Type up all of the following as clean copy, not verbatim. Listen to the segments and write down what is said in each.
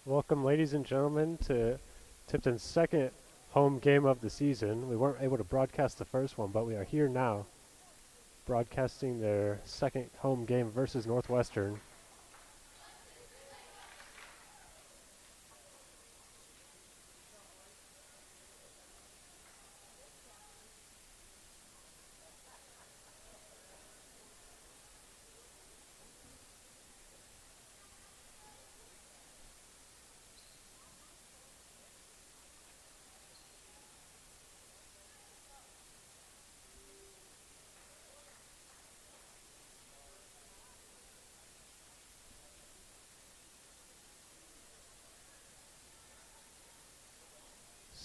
Welcome, ladies and gentlemen, to Tipton's second home game of the season. We weren't able to broadcast the first one, but we are here now, broadcasting their second home game versus Northwestern.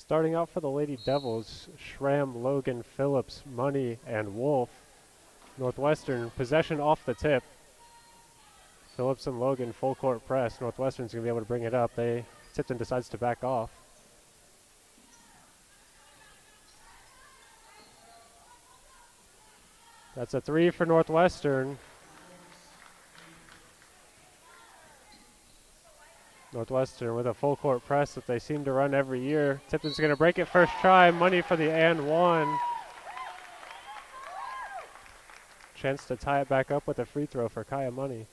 Starting out for the Lady Devils, Schramm, Logan, Phillips, Money, and Wolf. Northwestern, possession off the tip. Phillips and Logan, full court press. Northwestern's going to be able to bring it up. Tipton decides to back off. That's a three for Northwestern. Northwestern with a full court press that they seem to run every year. Tipton's going to break it first try. Money for the and one. Chance to tie it back up with a free throw for Kaya Money.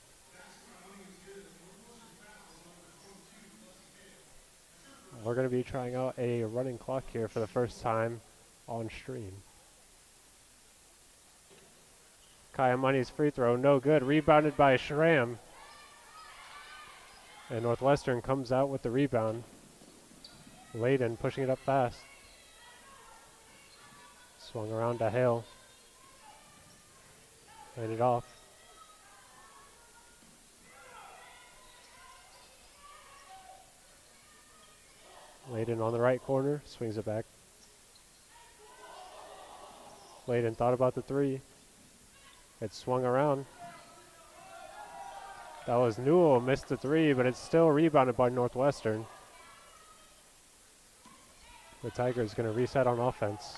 We're going to be trying out a running clock here for the first time on stream. Kaya Money's free throw, no good. Rebounded by Schramm. And Northwestern comes out with the rebound. Layden pushing it up fast. Swung around to Hale. Handed off. Layden on the right corner, swings it back. Layden thought about the three. It swung around. That was Newell, missed the three, but it's still rebounded by Northwestern. The Tigers going to reset on offense.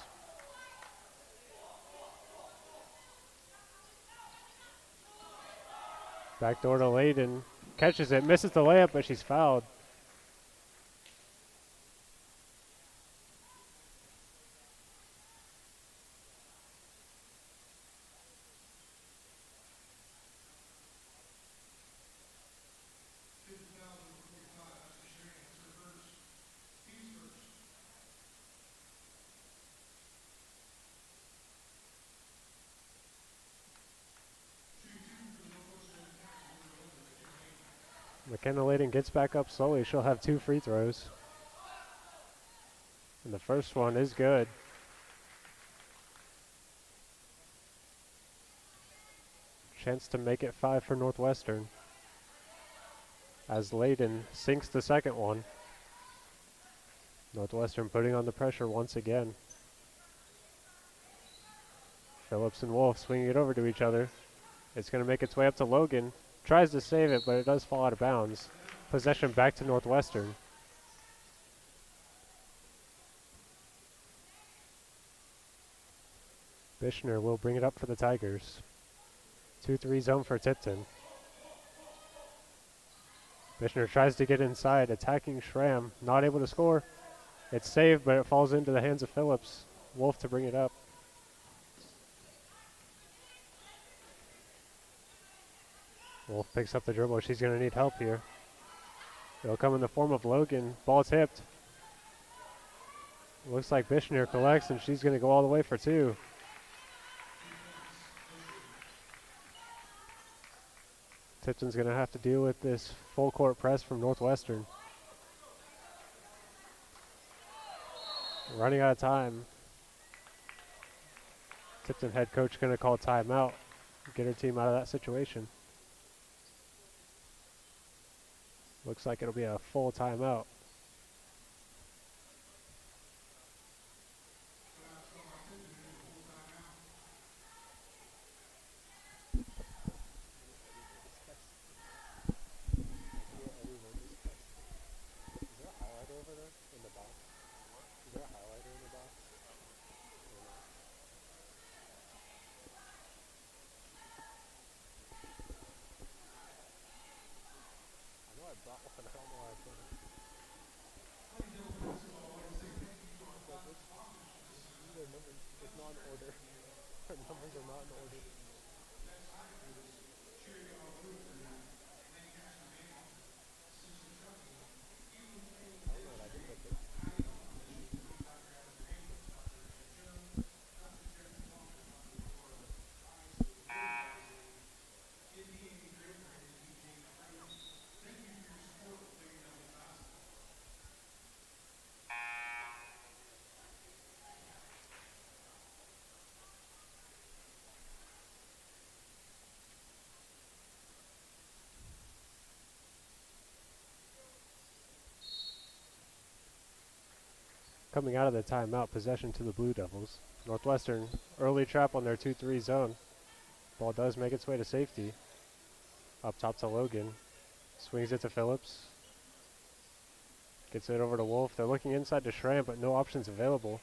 Backdoor to Layden. Catches it, misses the layup, but she's fouled. McKenna Layden gets back up slowly. She'll have two free throws. And the first one is good. Chance to make it 5 for Northwestern. As Layden sinks the second one. Northwestern putting on the pressure once again. Phillips and Wolf swinging it over to each other. It's going to make its way up to Logan. Tries to save it, but it does fall out of bounds. Possession back to Northwestern. Bishner will bring it up for the Tigers. 2-3 zone for Tipton. Bishner tries to get inside, attacking Schramm. Not able to score. It's saved, but it falls into the hands of Phillips. Wolf to bring it up. Wolf picks up the dribble. She's going to need help here. It'll come in the form of Logan. Ball tipped. Looks like Bishner collects, and she's going to go all the way for two. Tipton's going to have to deal with this full court press from Northwestern. Running out of time. Tipton head coach going to call timeout. Get her team out of that situation. Looks like it'll be a full timeout. I know I brought one, I don't know why I put it. Coming out of the timeout, possession to the Blue Devils. Northwestern, early trap on their 2-3 zone. Ball does make its way to safety. Up top to Logan. Swings it to Phillips. Gets it over to Wolf. They're looking inside to Schramm, but no options available.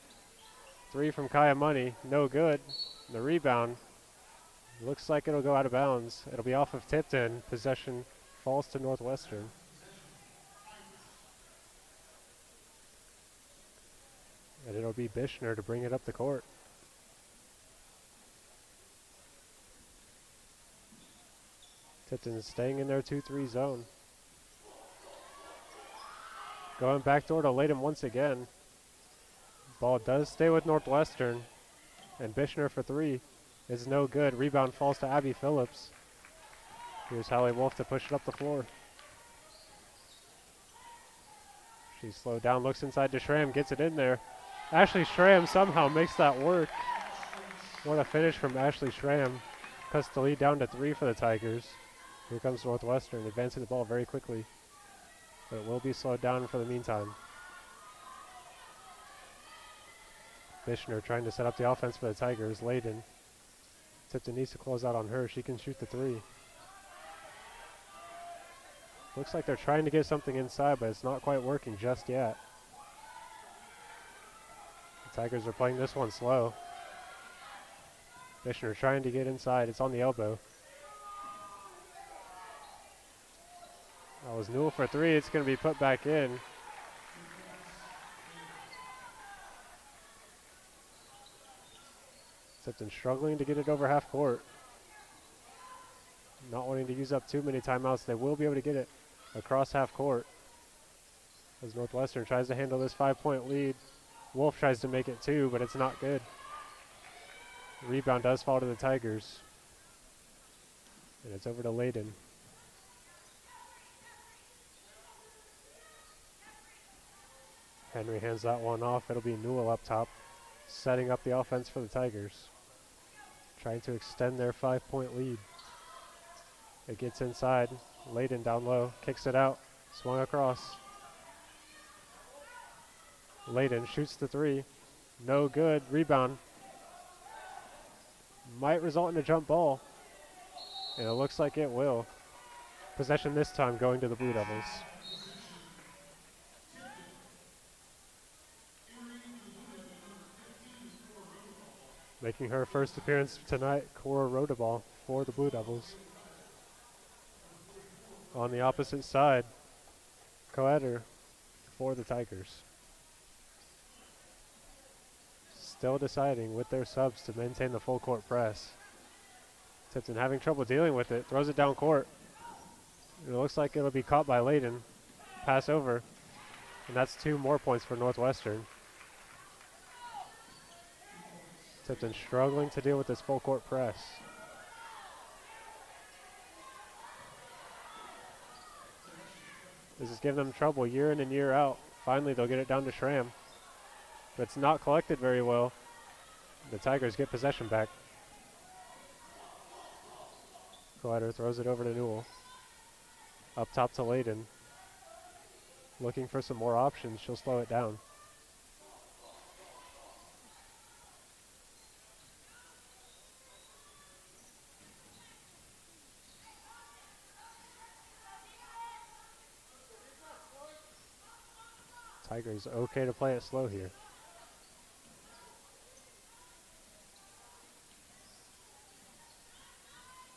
3 from Kaya Money, no good. The rebound looks like it'll go out of bounds. It'll be off of Tipton. Possession falls to Northwestern. And it'll be Bishner to bring it up the court. Tipton is staying in their 2-3 zone. Going backdoor to Layden once again. Ball does stay with Northwestern. And Bishner for 3 is no good. Rebound falls to Abby Phillips. Here's Hallie Wolf to push it up the floor. She's slowed down, looks inside to Schramm, gets it in there. Ashley Schramm somehow makes that work. What a finish from Ashley Schramm. Cuts the lead down to 3 for the Tigers. Here comes Northwestern, advancing the ball very quickly. But it will be slowed down for the meantime. Bishner trying to set up the offense for the Tigers. Layden. Tipton needs to close out on her. She can shoot the 3. Looks like they're trying to get something inside, but it's not quite working just yet. The Tigers are playing this one slow. Bishner trying to get inside. It's on the elbow. That was Newell for 3. It's going to be put back in. Tipton struggling to get it over half court. Not wanting to use up too many timeouts. They will be able to get it across half court. As Northwestern tries to handle this 5-point lead. Wolf tries to make it 2, but it's not good. Rebound does fall to the Tigers. And it's over to Layden. Henry hands that one off. It'll be Newell up top, setting up the offense for the Tigers. Trying to extend their 5-point lead. It gets inside. Layden down low, kicks it out, swung across. Layden shoots the 3. No good. Rebound. Might result in a jump ball. And it looks like it will. Possession this time going to the Blue Devils. Making her first appearance tonight, Cora Rodaball for the Blue Devils. On the opposite side, Coeder for the Tigers. Still deciding with their subs to maintain the full court press. Tipton having trouble dealing with it, throws it down court. It looks like it'll be caught by Layden. Pass over, and that's 2 more points for Northwestern. Tipton struggling to deal with this full court press. This is giving them trouble year in and year out. Finally, they'll get it down to Schramm. But it's not collected very well. The Tigers get possession back. Collider throws it over to Newell. Up top to Layden. Looking for some more options. She'll slow it down. Tigers okay to play it slow here.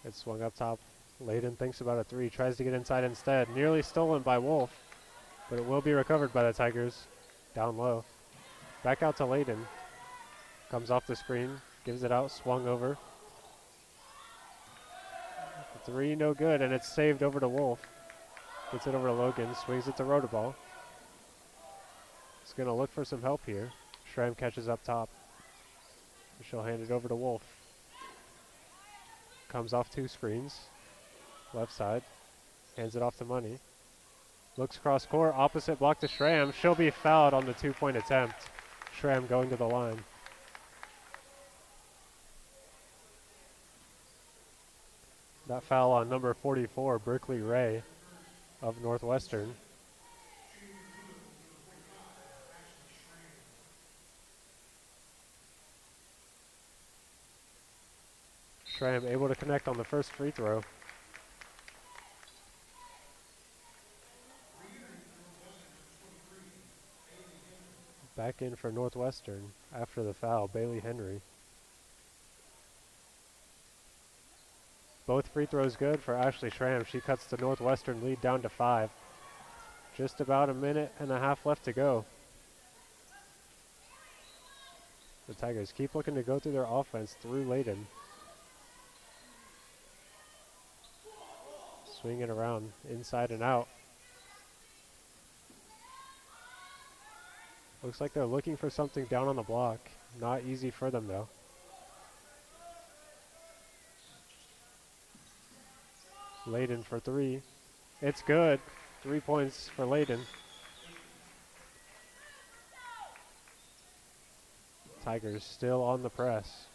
It's swung up top. Layden thinks about a 3, tries to get inside instead. Nearly stolen by Wolf, but it will be recovered by the Tigers. Down low. Back out to Layden. Comes off the screen, gives it out, swung over. Three, no good, and it's saved over to Wolf. Gets it over to Logan, swings it to Rotorball. He's going to look for some help here. Schramm catches up top. She'll hand it over to Wolf. Comes off two screens. Left side. Hands it off to Money. Looks cross court, opposite block to Schramm. She'll be fouled on the two-point attempt. Schramm going to the line. That foul on number 44, Berkeley Ray of Northwestern. Schramm able to connect on the first free throw. Back in for Northwestern after the foul, Bailey Henry. Both free throws good for Ashley Schramm. She cuts the Northwestern lead down to 5. Just about a minute and a half left to go. The Tigers keep looking to go through their offense through Layden. Swing it around inside and out. Looks like they're looking for something down on the block. Not easy for them though. Layden for three. It's good. 3 points for Layden. Tigers still on the press.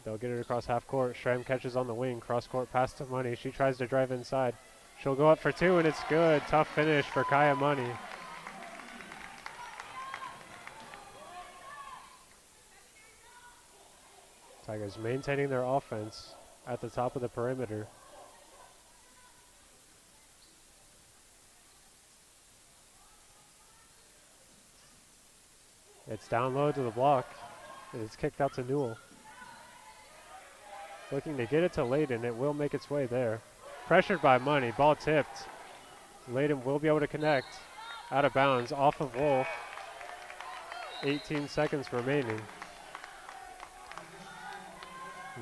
They'll get it across half court. Schramm catches on the wing. Cross court pass to Money. She tries to drive inside. She'll go up for two and it's good. Tough finish for Kaya Money. Tigers maintaining their offense at the top of the perimeter. It's down low to the block. It's kicked out to Newell. Looking to get it to Layden. It will make its way there. Pressured by Money. Ball tipped. Layden will be able to connect. Out of bounds. Off of Wolf. 18 seconds remaining.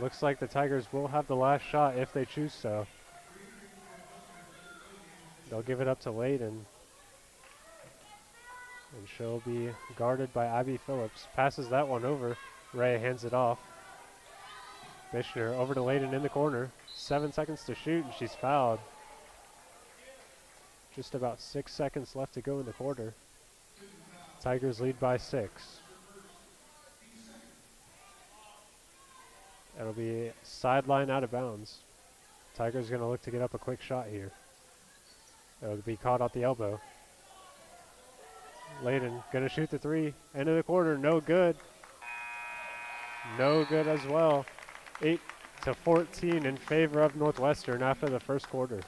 Looks like the Tigers will have the last shot if they choose so. They'll give it up to Layden. And she'll be guarded by Abby Phillips. Passes that one over. Ray hands it off. Bishner over to Layden in the corner. 7 seconds to shoot and she's fouled. Just about 6 seconds left to go in the quarter. Tigers lead by 6. It'll be sideline out of bounds. Tigers going to look to get up a quick shot here. It'll be caught at the elbow. Layden going to shoot the three. End of the quarter, no good. No good as well. 8-14 in favor of Northwestern after the first quarter.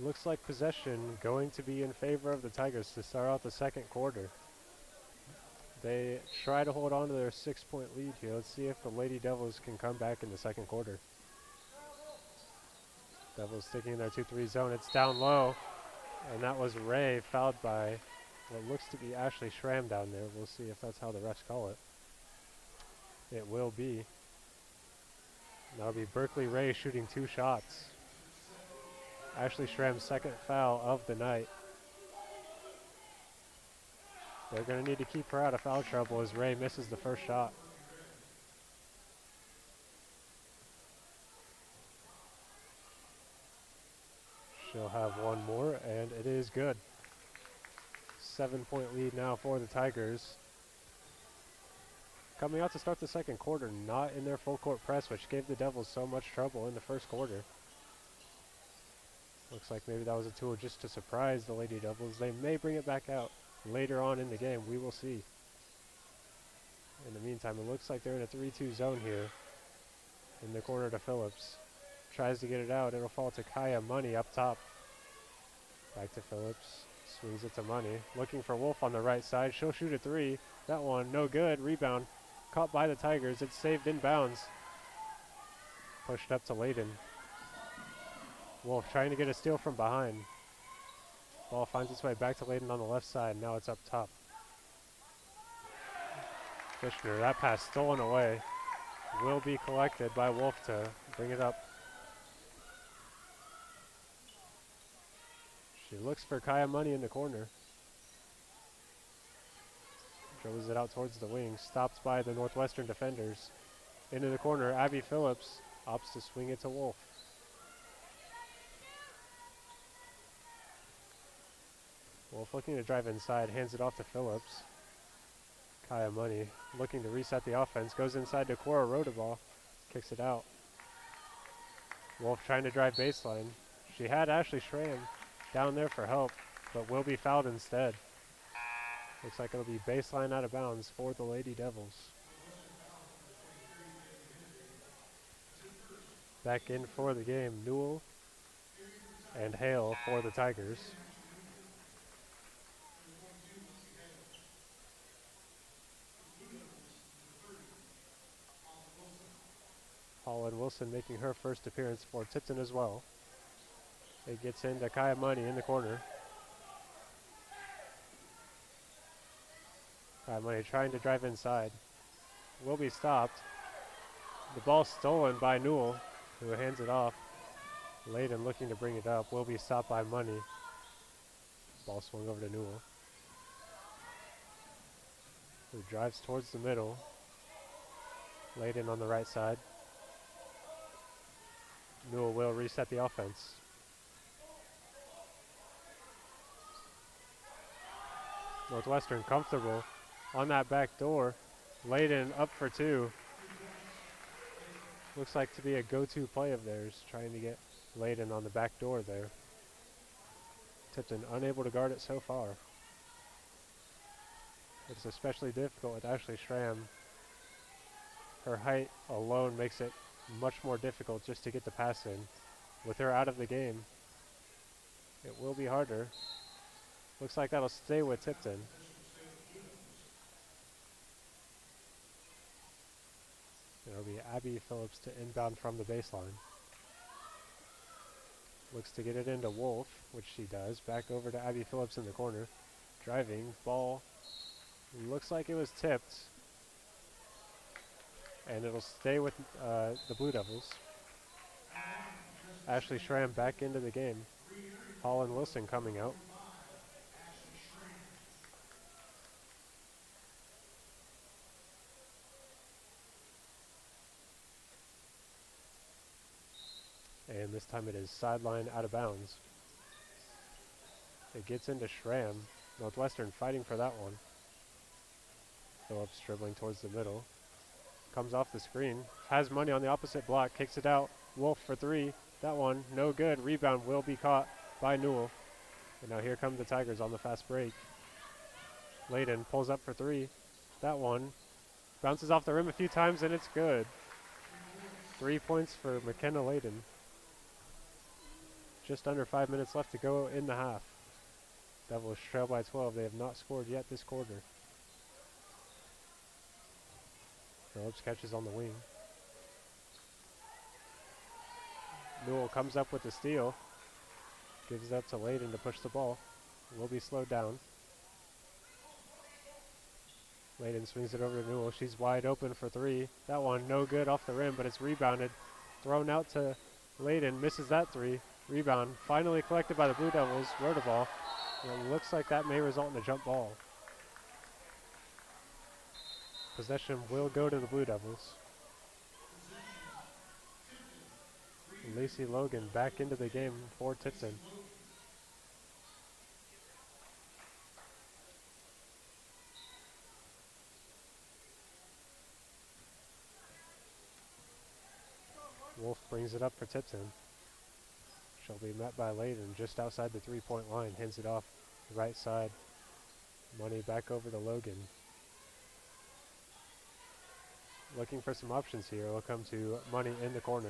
Looks like possession going to be in favor of the Tigers to start out the second quarter. They try to hold on to their 6-point lead here. Let's see if the Lady Devils can come back in the second quarter. Devils sticking in their 2-3 zone. It's down low, and that was Ray fouled by what looks to be Ashley Schramm down there. We'll see if that's how the refs call it. It will be. That'll be Berkeley Ray shooting 2 shots. Ashley Schramm's second foul of the night. They're going to need to keep her out of foul trouble as Ray misses the first shot. She'll have one more, and it is good. 7-point lead now for the Tigers. Coming out to start the second quarter, not in their full court press, which gave the Devils so much trouble in the first quarter. Looks like maybe that was a tool just to surprise the Lady Devils. They may bring it back out later on in the game. We will see. In the meantime, it looks like they're in a 3-2 zone here. In the corner to Phillips. Tries to get it out. It'll fall to Kaya Money up top. Back to Phillips. Swings it to Money. Looking for Wolf on the right side. She'll shoot a 3. That one, no good. Rebound. Caught by the Tigers. It's saved in bounds. Pushed up to Layden. Wolf trying to get a steal from behind. Ball finds its way back to Layden on the left side. Now it's up top. Fishner, that pass stolen away. Will be collected by Wolf to bring it up. She looks for Kaya Money in the corner. Throws it out towards the wing. Stopped by the Northwestern defenders. Into the corner, Abby Phillips opts to swing it to Wolf. Wolf looking to drive inside, hands it off to Phillips. Kaya Money looking to reset the offense. Goes inside to Cora Rodaball. Kicks it out. Wolf trying to drive baseline. She had Ashley Schramm down there for help, but will be fouled instead. Looks like it'll be baseline out of bounds for the Lady Devils. Back in for the game, Newell and Hale for the Tigers. Holland Wilson making her first appearance for Tipton as well. It gets into Kaya Money in the corner. Kaya Money trying to drive inside. Will be stopped. The ball stolen by Newell, who hands it off. Layden looking to bring it up. Will be stopped by Money. Ball swung over to Newell, who drives towards the middle. Layden on the right side. Newell will reset the offense. Northwestern comfortable on that back door. Layden up for 2. Looks like to be a go-to play of theirs, trying to get Layden on the back door there. Tipton unable to guard it so far. It's especially difficult with Ashley Schramm. Her height alone makes it much more difficult just to get the pass in. With her out of the game, it will be harder. Looks like that'll stay with Tipton. It'll be Abby Phillips to inbound from the baseline. Looks to get it into Wolf, which she does. Back over to Abby Phillips in the corner. Driving, ball. Looks like it was tipped. And it'll stay with the Blue Devils. Ashley Schramm back into the game. Holland Wilson coming out. And this time it is sideline out of bounds. It gets into Schramm. Northwestern fighting for that one. Phillips dribbling towards the middle. Comes off the screen. Has Money on the opposite block. Kicks it out. Wolf for 3. That one, no good. Rebound will be caught by Newell. And now here come the Tigers on the fast break. Layden pulls up for 3. That one bounces off the rim a few times and it's good. 3 points for McKenna Layden. Just under 5 minutes left to go in the half. Devils trail by 12. They have not scored yet this quarter. Phillips catches on the wing. Newell comes up with the steal. Gives it up to Layden to push the ball. Will be slowed down. Layden swings it over to Newell. She's wide open for three. That one no good off the rim, but it's rebounded. Thrown out to Layden. Misses that three. Rebound. Finally collected by the Blue Devils. Rotovall. And it looks like that may result in a jump ball. Possession will go to the Blue Devils. Lacey Logan back into the game for Tipton. Wolf brings it up for Tipton. She'll be met by Layden just outside the three-point line. Hands it off the right side. Money back over to Logan. Looking for some options here. We'll come to Money in the corner.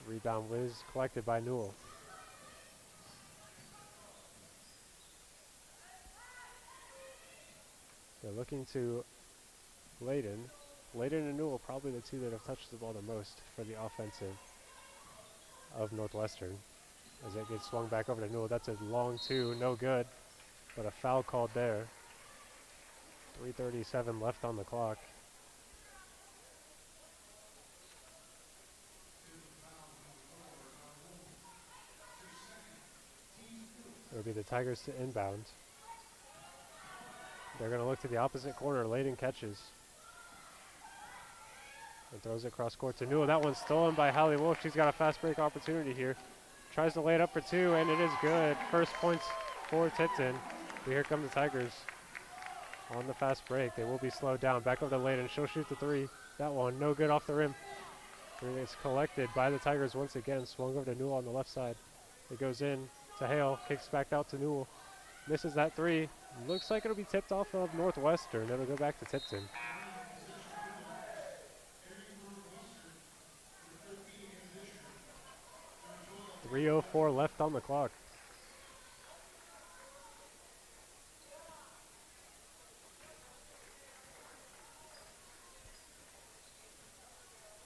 Rebound was collected by Newell. They're looking to Layden. Layden and Newell probably the two that have touched the ball the most for the offensive of Northwestern. As it gets swung back over to Newell. That's a long two, no good, but a foul called there. 3:37 left on the clock. It'll be the Tigers to inbound. They're going to look to the opposite corner. Layden catches. And throws it across court to Newell. That one's stolen by Hallie Wolf. She's got a fast break opportunity here. Tries to lay it up for two, and it is good. First points for Tipton. But here come the Tigers on the fast break. They will be slowed down. Back over to Layden. She'll shoot the three. That one, no good off the rim. It's collected by the Tigers once again. Swung over to Newell on the left side. It goes in to Hale. Kicks back out to Newell. Misses that three. Looks like it'll be tipped off of Northwestern. It'll go back to Tipton. .304 left on the clock.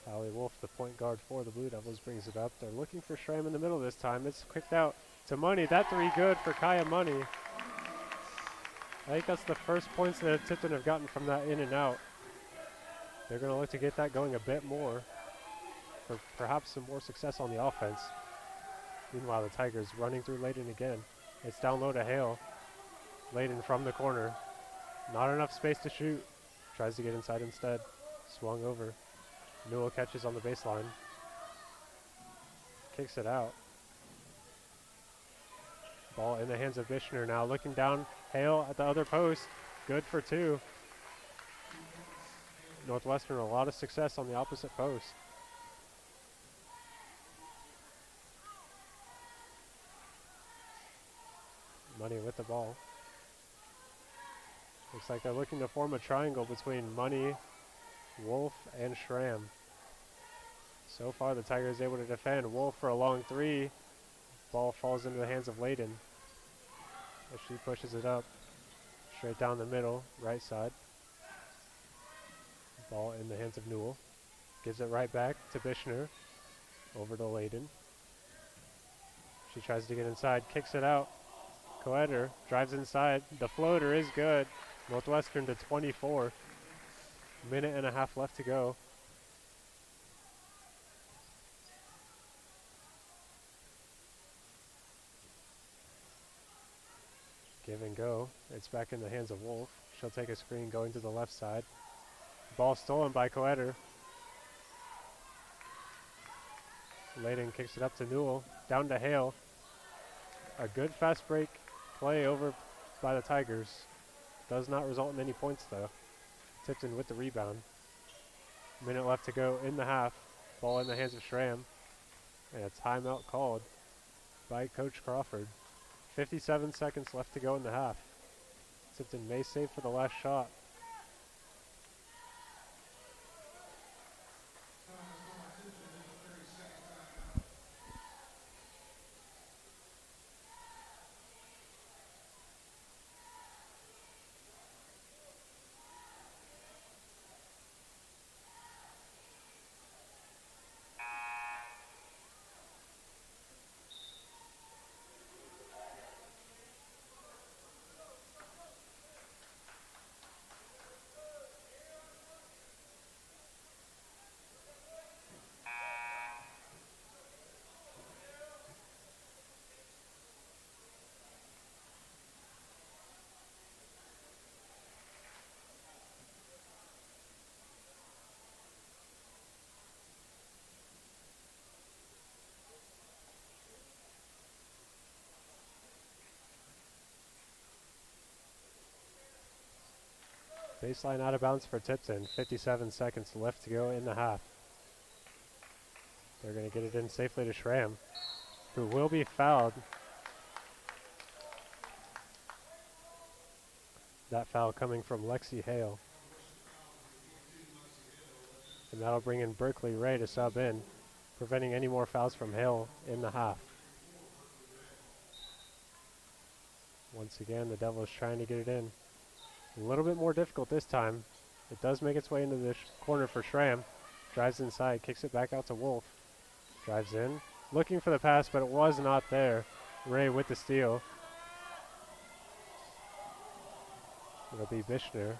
Hallie Wolf, the point guard for the Blue Devils, brings it up. They're looking for Schramm in the middle this time. It's kicked out to Money. That three good for Kaya Money. I think that's the first points that Tipton have gotten from that in and out. They're going to look to get that going a bit more for perhaps some more success on the offense. Meanwhile, the Tigers running through Layden again. It's down low to Hale. Layden from the corner. Not enough space to shoot. Tries to get inside instead. Swung over. Newell catches on the baseline. Kicks it out. Ball in the hands of Bishner now. Looking down. Hale at the other post. Good for two. Northwestern a lot of success on the opposite post. Money with the ball. Looks like they're looking to form a triangle between Money, Wolf, and Schramm. So far, the Tigers able to defend. Wolf for a long three. Ball falls into the hands of Layden as she pushes it up. Straight down the middle, right side. Ball in the hands of Newell. Gives it right back to Bishner. Over to Layden. She tries to get inside, kicks it out. Coeder drives inside. The floater is good. Northwestern to 24. Minute and a half left to go. Give and go. It's back in the hands of Wolf. She'll take a screen going to the left side. Ball stolen by Coeder. Layden kicks it up to Newell. Down to Hale. A good fast break play over by the Tigers. Does not result in any points though. Tipton with the rebound. Minute left to go in the half. Ball in the hands of Schramm. And a timeout called by Coach Crawford. 57 seconds left to go in the half. Tipton may save for the last shot. Baseline out of bounds for Tipton. 57 seconds left to go in the half. They're going to get it in safely to Schramm, who will be fouled. That foul coming from Lexi Hale. And that'll bring in Berkeley Ray to sub in, preventing any more fouls from Hale in the half. Once again, the Devils trying to get it in. A little bit more difficult this time. It does make its way into the corner for Schramm. Drives inside, kicks it back out to Wolf. Drives in, looking for the pass, but it was not there. Ray with the steal. It'll be Bishner,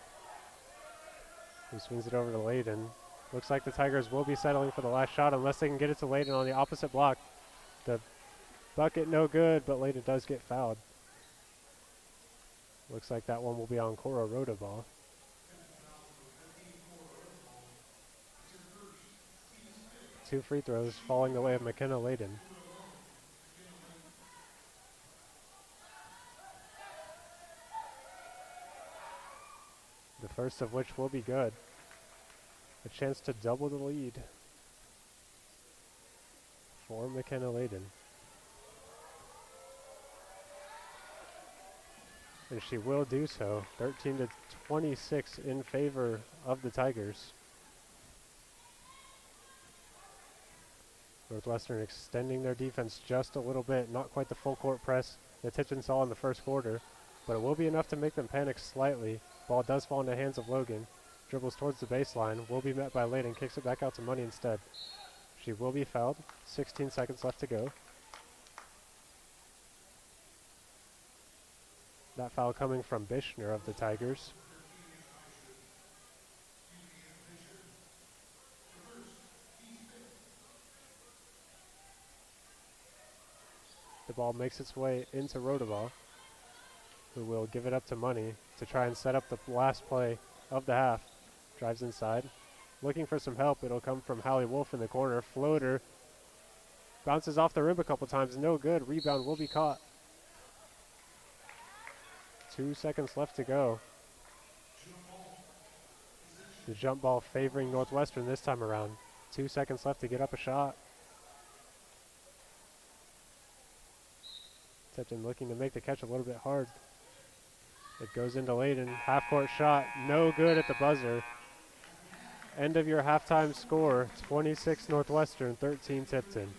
who swings it over to Layden. Looks like the Tigers will be settling for the last shot unless they can get it to Layden on the opposite block. The bucket no good, but Layden does get fouled. Looks like that one will be on Cora Rodaball. Two free throws falling the way of McKenna Layden. The first of which will be good. A chance to double the lead for McKenna Layden. And she will do so. 13-26 in favor of the Tigers. Northwestern extending their defense just a little bit. Not quite the full court press that Tipton saw in the first quarter, but it will be enough to make them panic slightly. Ball does fall into the hands of Logan. Dribbles towards the baseline. Will be met by Layden. Kicks it back out to Money instead. She will be fouled. 16 seconds left to go. That foul coming from Bishner of the Tigers. The ball makes its way into Rodaball, who will give it up to Money to try and set up the last play of the half. Drives inside. Looking for some help. It'll come from Hallie Wolf in the corner. Floater. Bounces off the rim a couple times. No good. Rebound will be caught. 2 seconds left to go. The jump ball favoring Northwestern this time around. 2 seconds left to get up a shot. Tipton looking to make the catch a little bit hard. It goes into Layden. Half-court shot. No good at the buzzer. End of your halftime score. 26 Northwestern, 13 Tipton.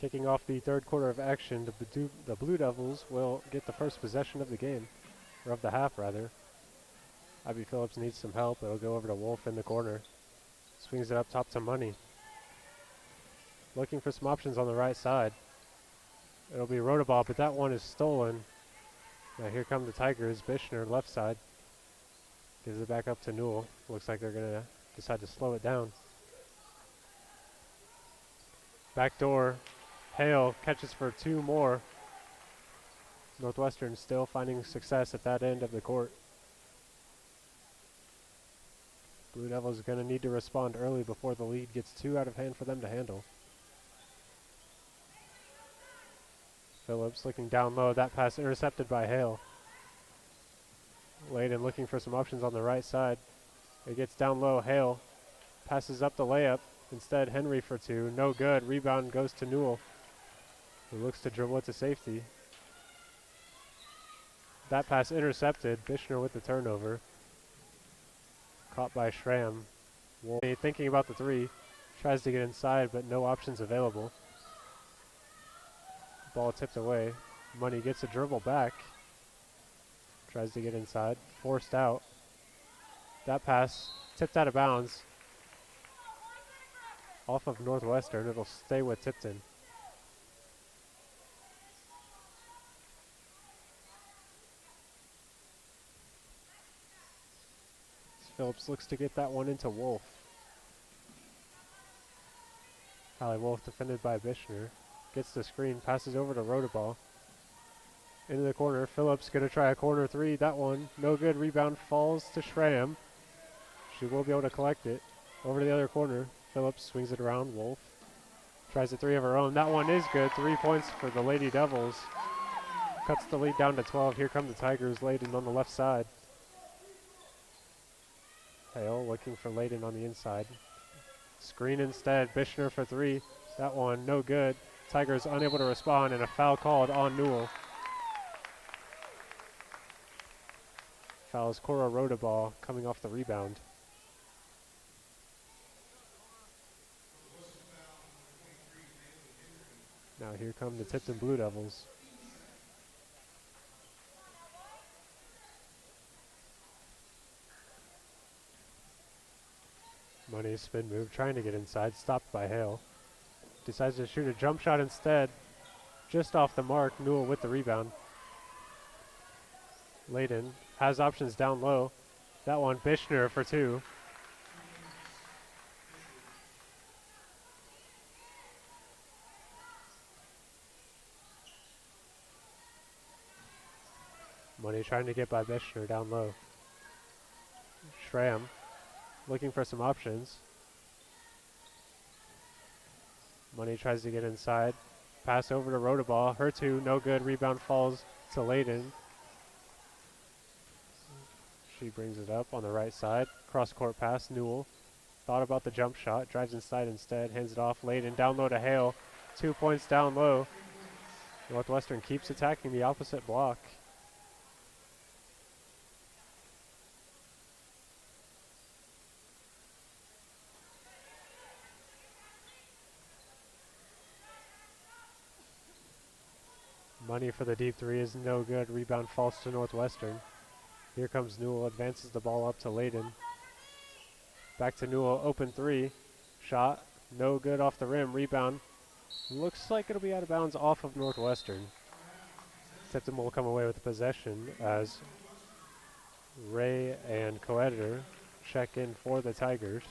Kicking off the third quarter of action, the Blue Devils will get the first possession of the game, or of the half rather. Ivy Phillips needs some help. It'll go over to Wolf in the corner. Swings it up top to Money. Looking for some options on the right side. It'll be Rodaball, but that one is stolen. Now here come the Tigers. Bishner left side. Gives it back up to Newell. Looks like they're going to decide to slow it down. Backdoor. Hale catches for two more. Northwestern still finding success at that end of the court. Blue Devils are going to need to respond early before the lead gets too out of hand for them to handle. Phillips looking down low. That pass intercepted by Hale. Layden looking for some options on the right side. It gets down low. Hale passes up the layup. Instead, Henry for two. No good. Rebound goes to Newell, who looks to dribble it to safety. That pass intercepted. Bishner with the turnover. Caught by Schramm. Thinking about the three. Tries to get inside, but no options available. Ball tipped away. Money gets a dribble back. Tries to get inside. Forced out. That pass tipped out of bounds. Off of Northwestern. It'll stay with Tipton. Phillips looks to get that one into Wolf. Hallie Wolf defended by Bishner. Gets the screen, passes over to Rodaball. Into the corner. Phillips going to try a corner three. That one, no good. Rebound falls to Schramm. She will be able to collect it. Over to the other corner. Phillips swings it around. Wolf tries a three of her own. That one is good. 3 points for the Lady Devils. Cuts the lead down to 12. Here come the Tigers. Layden on the left side. Hale looking for Layden on the inside. Screen instead. Bishner for three. That one no good. Tigers unable to respond, and a foul called on Newell. Fouls Cora Rodaball coming off the rebound. Now here come the Tipton Blue Devils. Money spin move, trying to get inside, stopped by Hale. Decides to shoot a jump shot instead. Just off the mark, Newell with the rebound. Layden has options down low. That one, Bishner for two. Money trying to get by Bishner down low. Schramm looking for some options. Money tries to get inside. Pass over to Rodaball. Her two, no good. Rebound falls to Layden. She brings it up on the right side. Cross-court pass, Newell. Thought about the jump shot. Drives inside instead. Hands it off. Layden down low to Hale. 2 points down low. Northwestern keeps attacking the opposite block. Money for the deep three is no good. Rebound falls to Northwestern. Here comes Newell, advances the ball up to Layden. Back to Newell, open three. Shot, no good off the rim. Rebound, looks like it'll be out of bounds off of Northwestern. Tipton will come away with the possession as Ray and co-editor check in for the Tigers.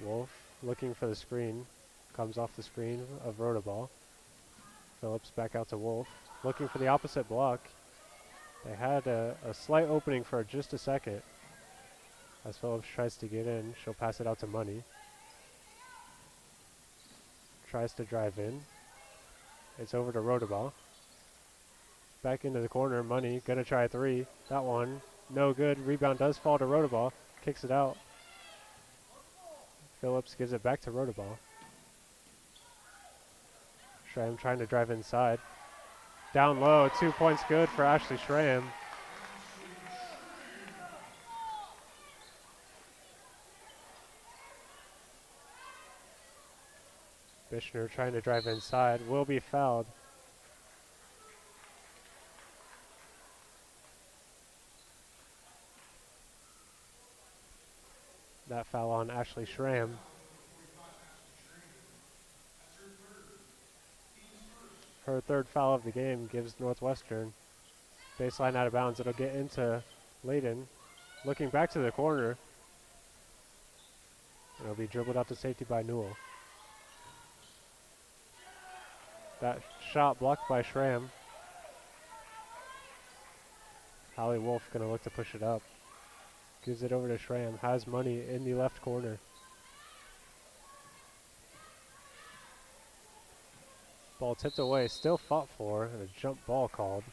Wolf looking for the screen. Comes off the screen of Rodaball. Phillips back out to Wolf. Looking for the opposite block. They had a slight opening for just a second. As Phillips tries to get in, she'll pass it out to Money. Tries to drive in. It's over to Rodaball. Back into the corner, Money gonna try a three. That one, no good. Rebound does fall to Rodaball. Kicks it out. Phillips gives it back to Rodaball. Schramm trying to drive inside. Down low, 2 points good for Ashley Schramm. Bishner trying to drive inside, will be fouled. That foul on Ashley Schramm. Her third foul of the game gives Northwestern baseline out of bounds. It'll get into Layden. Looking back to the corner. It'll be dribbled out to safety by Newell. That shot blocked by Schramm. Hallie Wolf going to look to push it up. Gives it over to Schramm. Has money in the left corner. Ball tipped away. Still fought for. And a jump ball called.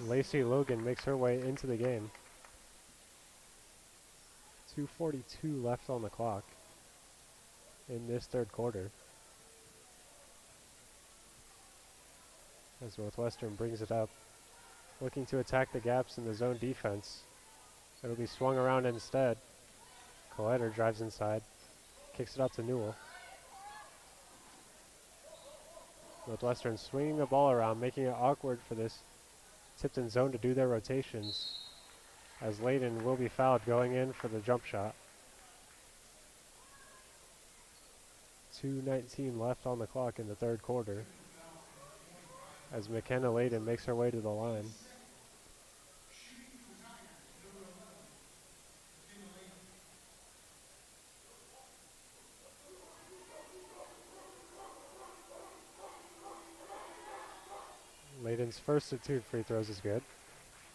Lacey Logan makes her way into the game. 2:42 left on the clock in this third quarter. As Northwestern brings it up, looking to attack the gaps in the zone defense. It'll be swung around instead. Collider drives inside, kicks it out to Newell. Northwestern swinging the ball around, making it awkward for this Tipton zone to do their rotations, as Layden will be fouled going in for the jump shot. 2:19 left on the clock in the third quarter, as McKenna Layden makes her way to the line. Layden's first of 2 free throws is good.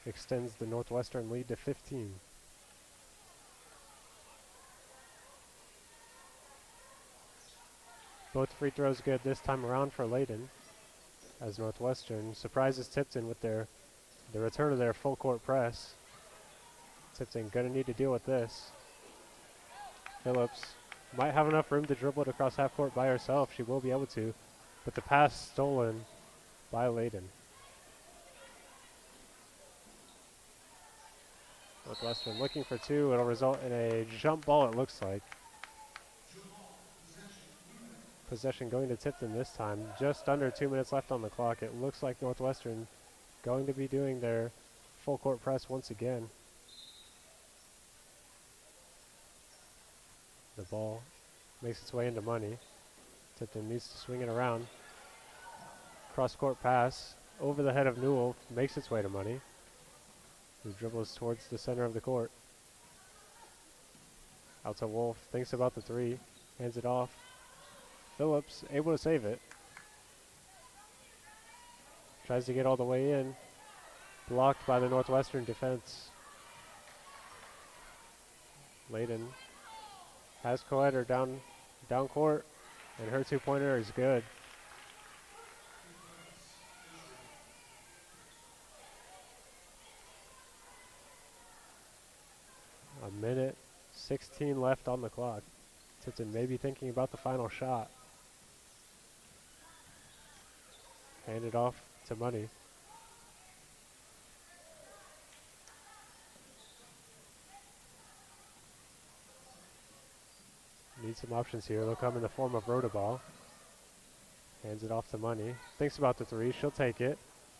Extends the Northwestern lead to 15. Both free throws good this time around for Layden, as Northwestern surprises Tipton with the return of their full court press. Tipton gonna need to deal with this. Phillips might have enough room to dribble it across half court by herself. She will be able to, but the pass stolen by Layden. Northwestern looking for 2. It'll result in a jump ball, it looks like. Possession going to Tipton this time. Just under 2 minutes left on the clock. It looks like Northwestern going to be doing their full court press once again. The ball makes its way into Money. Tipton needs to swing it around. Cross-court pass over the head of Newell, makes its way to Money, who dribbles towards the center of the court. Out to Wolf, thinks about the 3, hands it off. Phillips able to save it. Tries to get all the way in. Blocked by the Northwestern defense. Layden has Collider down court, and her 2-pointer is good. A minute 16 left on the clock. Tipton may be thinking about the final shot. Hand it off to Money. Need some options here. They'll come in the form of Rodaball. Hands it off to Money. Thinks about the 3. She'll take it.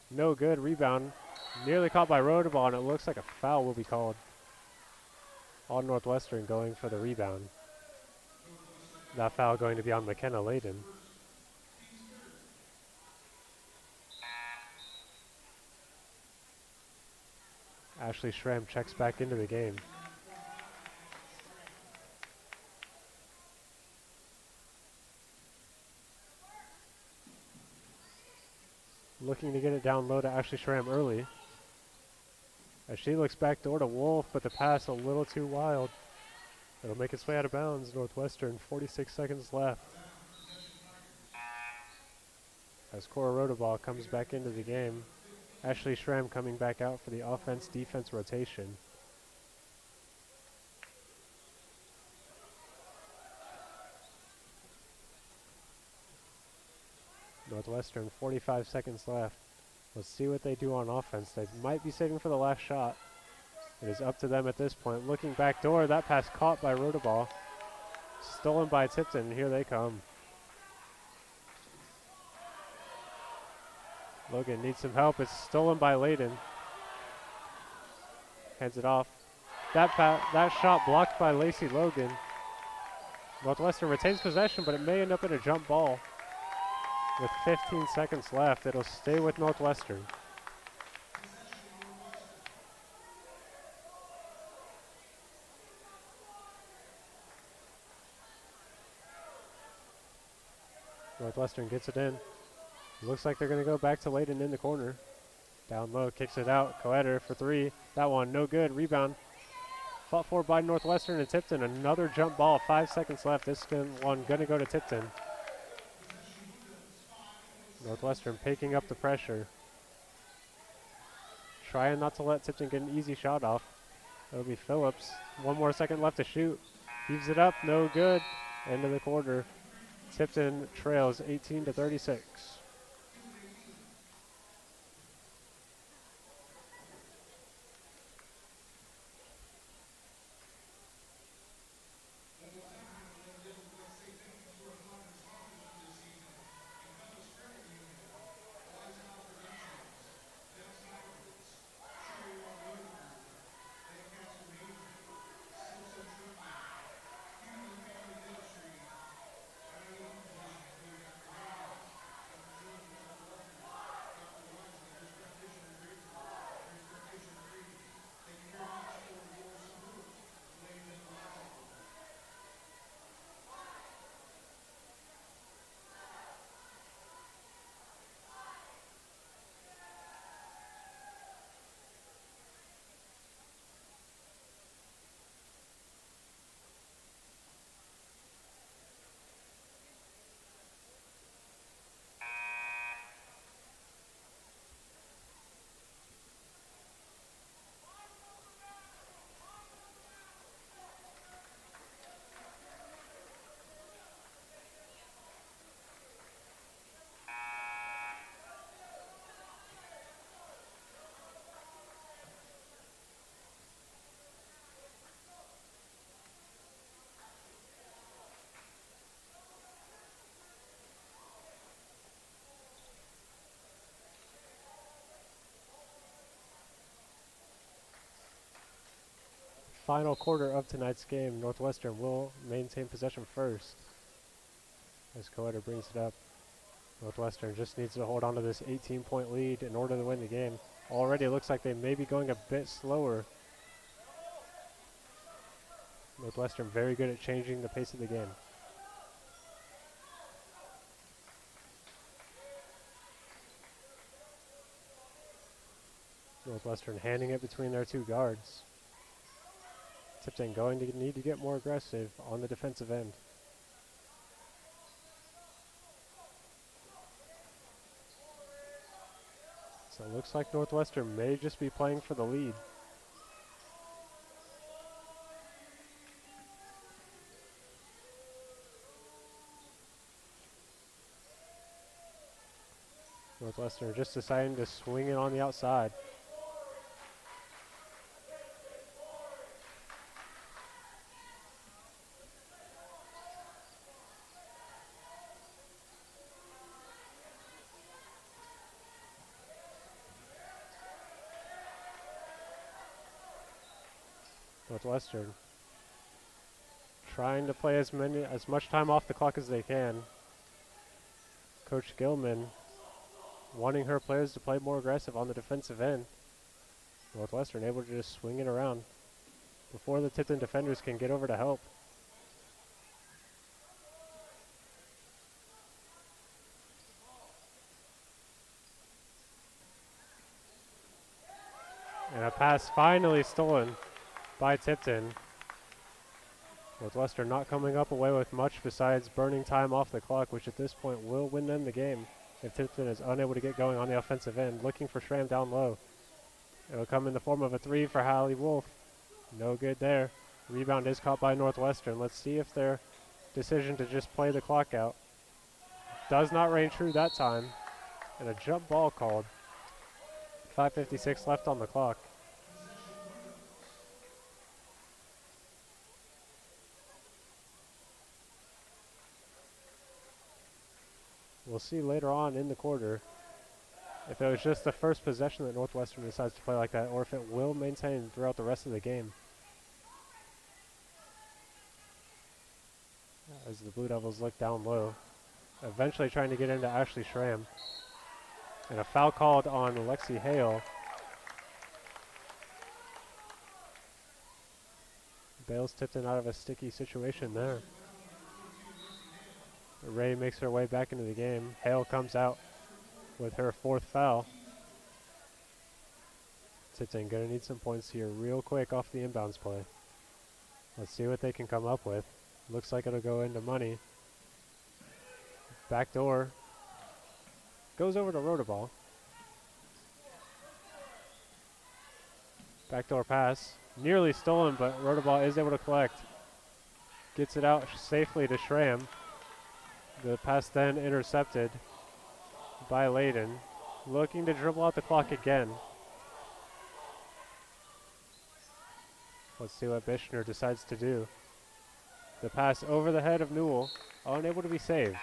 No good. Rebound. Nearly caught by Rodaball, and it looks like a foul will be called on Northwestern going for the rebound. That foul going to be on McKenna Layden. Ashley Schramm checks back into the game. Looking to get it down low to Ashley Schramm early. As she looks back door to Wolf, but the pass a little too wild. It'll make its way out of bounds. Northwestern, 46 seconds left. As Cora Rodaball comes back into the game. Ashley Schramm coming back out for the offense-defense rotation. Northwestern, 45 seconds left. Let's see what they do on offense. They might be saving for the last shot. It is up to them at this point. Looking back door, that pass caught by Rodaball. Stolen by Tipton, here they come. Logan needs some help, it's stolen by Layden. Hands it off. That shot blocked by Lacey Logan. Northwestern retains possession, but it may end up in a jump ball. With 15 seconds left, it'll stay with Northwestern. Northwestern gets it in. Looks like they're going to go back to Layden in the corner. Down low, kicks it out. Coetter for three. That one, no good. Rebound. Fought for by Northwestern and Tipton. Another jump ball. 5 seconds left. This one going to go to Tipton. Northwestern picking up the pressure. Trying not to let Tipton get an easy shot off. That'll be Phillips. 1 more second left to shoot. Heaves it up. No good. End of the quarter. Tipton trails 18-36. Final quarter of tonight's game, Northwestern will maintain possession first. As Coetter brings it up, Northwestern just needs to hold on to this 18-point lead in order to win the game. Already it looks like they may be going a bit slower. Northwestern very good at changing the pace of the game. Northwestern handing it between their two guards. Tipton going to need to get more aggressive on the defensive end. So it looks like Northwestern may just be playing for the lead. Northwestern just deciding to swing it on the outside. Northwestern trying to play as much time off the clock as they can. Coach Gilman wanting her players to play more aggressive on the defensive end. Northwestern able to just swing it around before the Tipton defenders can get over to help. And a pass finally stolen by Tipton. Northwestern not coming up away with much besides burning time off the clock, which at this point will win them the game if Tipton is unable to get going on the offensive end. Looking for Schramm down low. It'll come in the form of a three for Hallie Wolf. No good there. Rebound is caught by Northwestern. Let's see if their decision to just play the clock out does not ring true that time. And a jump ball called. 5:56 left on the clock. We'll see later on in the quarter if it was just the first possession that Northwestern decides to play like that, or if it will maintain throughout the rest of the game. As the Blue Devils look down low, eventually trying to get into Ashley Schramm. And a foul called on Lexi Hale. Bails Tipton out of a sticky situation there. Ray makes her way back into the game. Hale comes out with her 4th foul. Tipton gonna need some points here real quick off the inbounds play. Let's see what they can come up with. Looks like it'll go into money. Back door. Goes over to Rotorball. Backdoor pass. Nearly stolen, but Rotorball is able to collect. Gets it out safely to Schramm. The pass then intercepted by Layden. Looking to dribble out the clock again. Let's see what Bishner decides to do. The pass over the head of Newell, unable to be saved.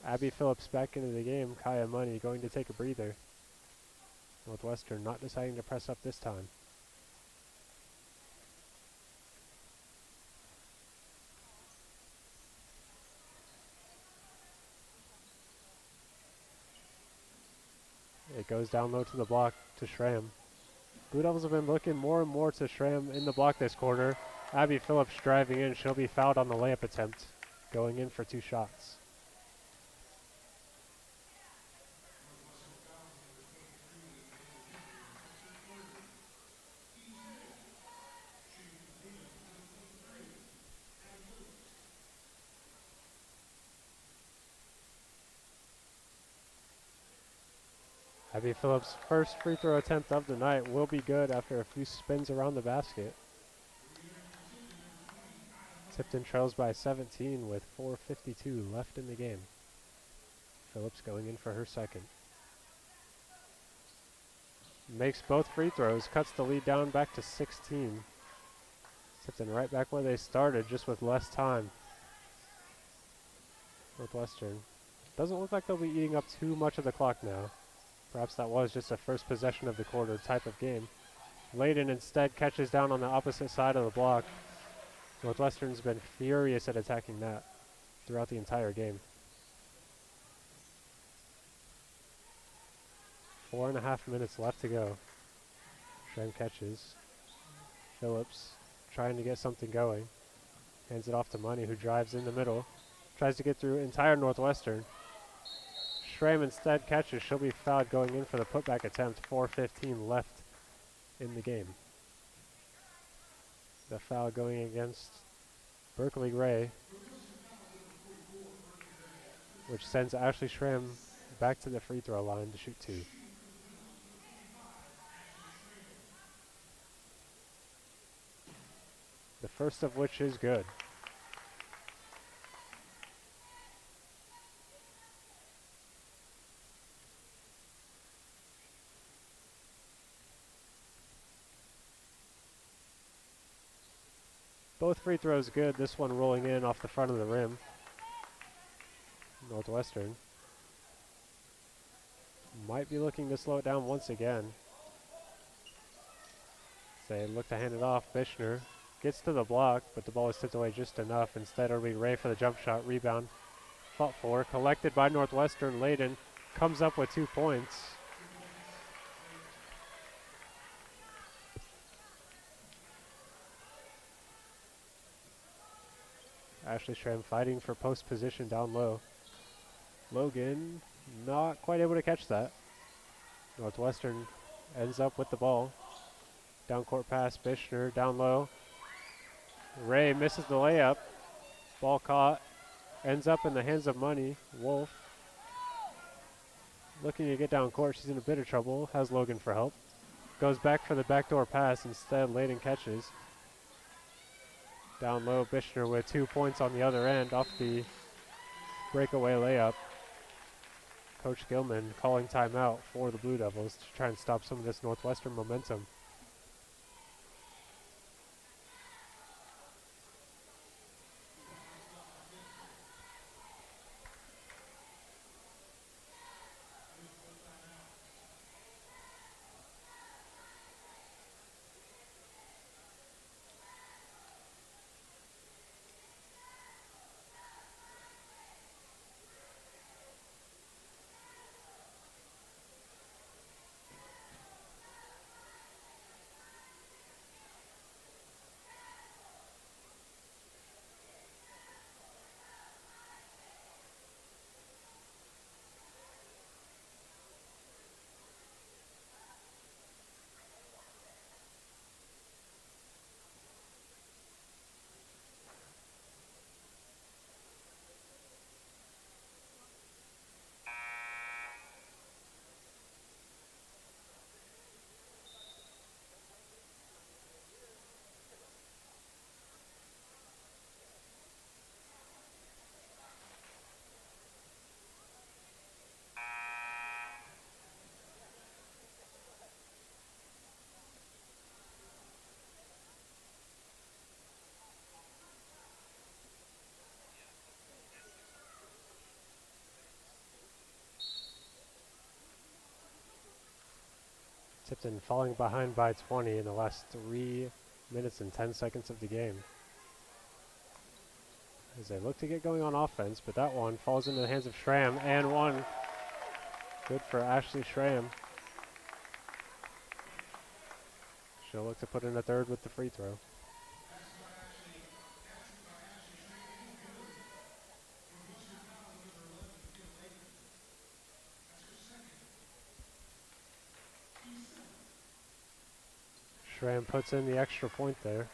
Abby Phillips back into the game. Kaya Money going to take a breather. Northwestern not deciding to press up this time. It goes down low to the block to Schramm. Blue Devils have been looking more and more to Schramm in the block this quarter. Abby Phillips driving in. She'll be fouled on the layup attempt, going in for 2 shots. Abby Phillips' first free throw attempt of the night will be good after a few spins around the basket. Tipton trails by 17 with 4:52 left in the game. Phillips going in for her 2nd. Makes both free throws, cuts the lead down back to 16. Tipton right back where they started, just with less time. Northwestern doesn't look like they'll be eating up too much of the clock now. Perhaps that was just a first possession of the quarter type of game. Layden instead catches down on the opposite side of the block. Northwestern's been furious at attacking that throughout the entire game. 4.5 minutes left to go. Schramm catches. Phillips trying to get something going. Hands it off to Money, who drives in the middle. Tries to get through entire Northwestern. Schramm instead catches. She'll be fouled going in for the putback attempt. 4:15 left in the game. The foul going against Berkeley Gray, which sends Ashley Schramm back to the free throw line to shoot 2. The first of which is good. Both free throws good, this one rolling in off the front of the rim. Northwestern might be looking to slow it down once again. They look to hand it off. Bishner gets to the block, but the ball is tipped away just enough. Instead, it'll be Ray for the jump shot. Rebound fought for, collected by Northwestern. Layden comes up with 2 points. Ashley Schramm fighting for post position down low. Logan not quite able to catch that. Northwestern ends up with the ball. Down court pass, Bishner down low. Ray misses the layup. Ball caught. Ends up in the hands of Money. Wolf looking to get down court. She's in a bit of trouble. Has Logan for help. Goes back for the backdoor pass. Instead, Layden catches. Down low, Bishner with 2 points on the other end off the breakaway layup. Coach Gilman calling timeout for the Blue Devils to try and stop some of this Northwestern momentum. Tipton falling behind by 20 in the last 3 minutes and 10 seconds of the game. As they look to get going on offense, but that one falls into the hands of Schramm, and one. Good for Ashley Schramm. She'll look to put in a third with the free throw. Schramm puts in the extra point there.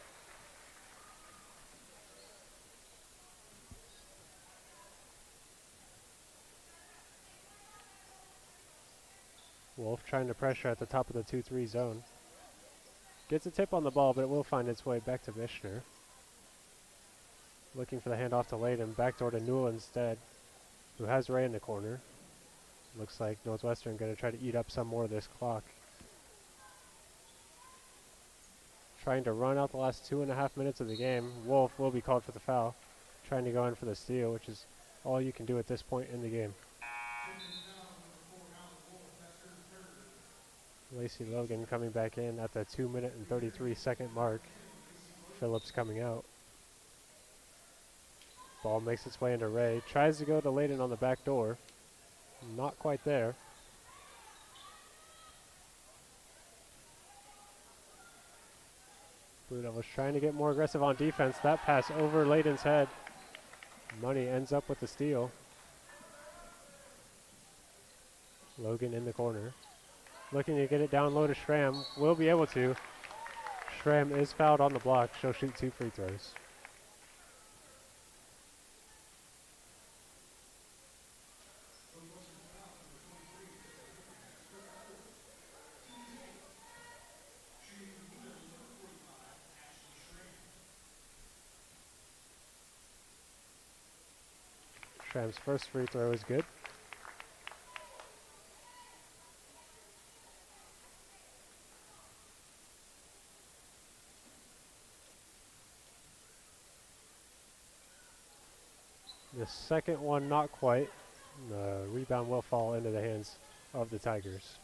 Wolf trying to pressure at the top of the 2-3 zone. Gets a tip on the ball, but it will find its way back to Vishner. Looking for the handoff to Layden. Backdoor to Newell instead, who has Ray in the corner. Looks like Northwestern going to try to eat up some more of this clock. Trying to run out the last 2.5 minutes of the game. Wolf will be called for the foul. Trying to go in for the steal, which is all you can do at this point in the game. Lacey Logan coming back in at the 2-minute and 33-second mark. Phillips coming out. Ball makes its way into Ray. Tries to go to Layden on the back door. Not quite there. Blue Devils trying to get more aggressive on defense. That pass over Layden's head. Money ends up with the steal. Logan in the corner. Looking to get it down low to Schramm. Will be able to. Schramm is fouled on the block. She'll shoot 2 free throws. Schramm's first free throw is good. The second one, not quite. The rebound will fall into the hands of the Tigers.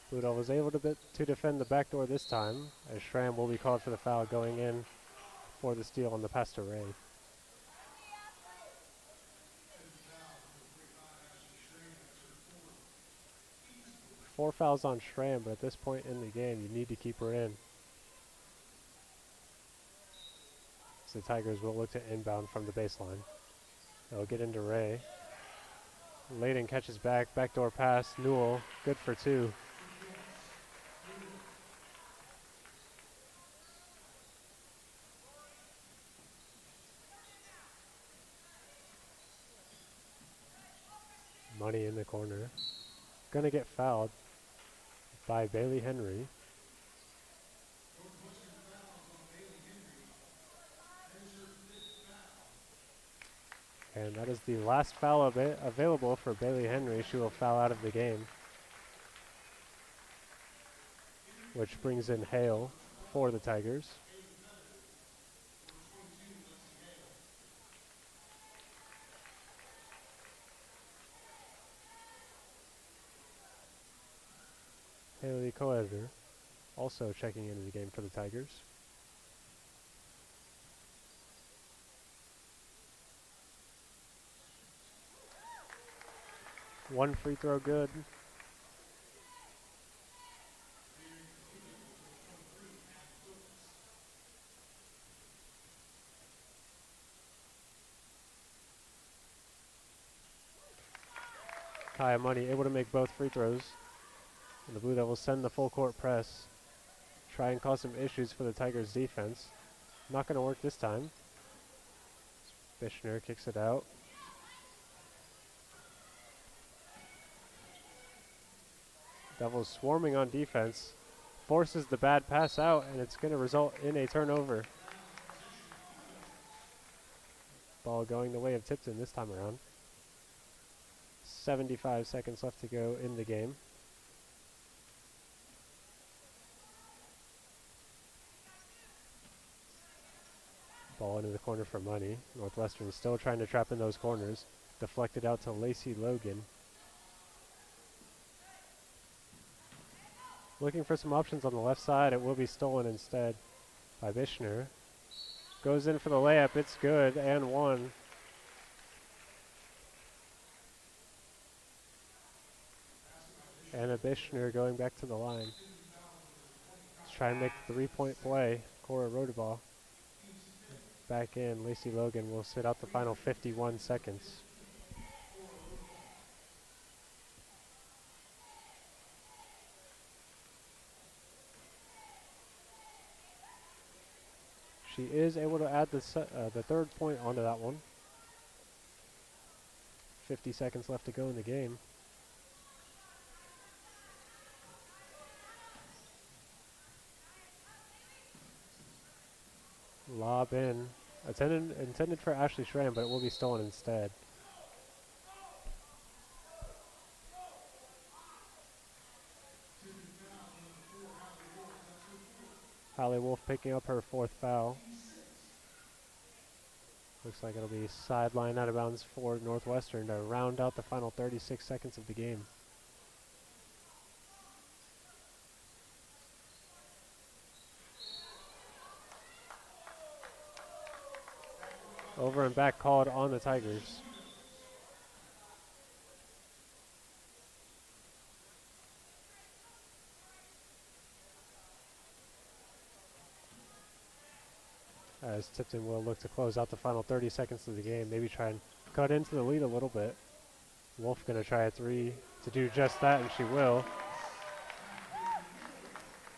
Blue Devil was able to defend the backdoor this time, as Schramm will be called for the foul going in for the steal on the pass to Ray. Four fouls on Schramm, but at this point in the game, you need to keep her in. So the Tigers will look to inbound from the baseline. They'll get into Ray. Layden catches back, backdoor pass, Newell, good for 2. Money in the corner. Gonna get fouled by Bailey Henry. And that is the last foul available for Bailey Henry. She will foul out of the game, which brings in Hale for the Tigers. Haley co-editor also checking into the game for the Tigers. One free throw good. Kaya Money able to make both free throws. And the Blue Devils send the full court press. Try and cause some issues for the Tigers defense. Not going to work this time. Bishner kicks it out. Devils swarming on defense. Forces the bad pass out, and it's going to result in a turnover. Ball going the way of Tipton this time around. 75 seconds left to go in the game. Ball Ball into the corner for money. Northwestern still trying to trap in those corners. Deflected out to Lacey Logan. Looking for some options on the left side. It will be stolen instead by Bishner. Goes in for the layup. It's good and one. Anna Bishner going back to the line. Let's try and make the three-point play. Cora Rodabaugh back in. Lacey Logan will sit out the final 51 seconds. She is able to add the third point onto that one. 50 seconds left to go in the game. Lob in. Intended for Ashley Schramm, but it will be stolen instead. Hallie Wolf picking up her fourth foul. Looks like it'll be sideline out of bounds for Northwestern to round out the final 36 seconds of the game. Over and back called on the Tigers. As Tipton will look to close out the final 30 seconds of the game, maybe try and cut into the lead a little bit. Wolf gonna try a three to do just that, and she will.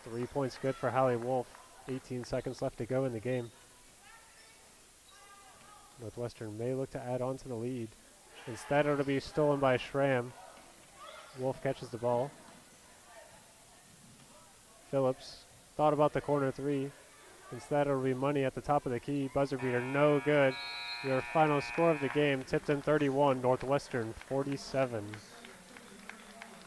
3 points good for Hallie Wolf. 18 seconds left to go in the game. Northwestern may look to add on to the lead. Instead, it'll be stolen by Schramm. Wolf catches the ball. Phillips thought about the corner three. Instead, it'll be Money at the top of the key. Buzzer beater, no good. Your final score of the game, Tipton 31, Northwestern 47.